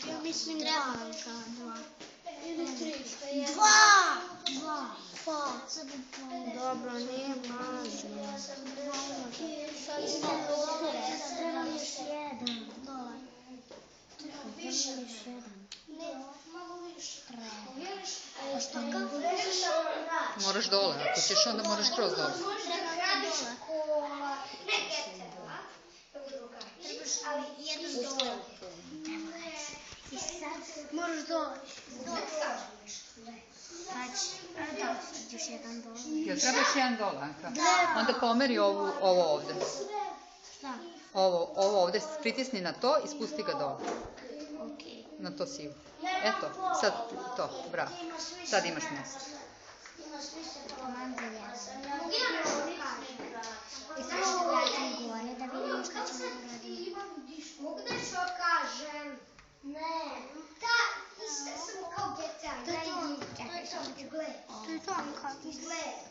Ja mislim dva. Ili tri. Dva. Dobro, nije važno. Treba mi još jedan. Moraš dole, ako ćeš onda moraš skroz dole. Moraš dole. Još jedan dole. Jel treba još jedan dole, Anka? Onda pomeri ovo ovde. Ovo ovde, pritisni na to i spusti ga dole. Na to sivo. Eto, sad to, bravo. Sad imaš mjesto. Mogu da ću kažem? Ne. Ta ista samo kao GTA. To je to.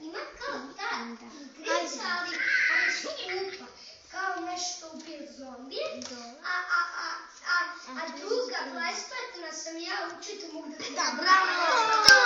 Ima kao ta igrica, ali su upa. Kao nešto ubije zombije. A druga, 25. sam ja učitelj, mogu da... Da, bravo!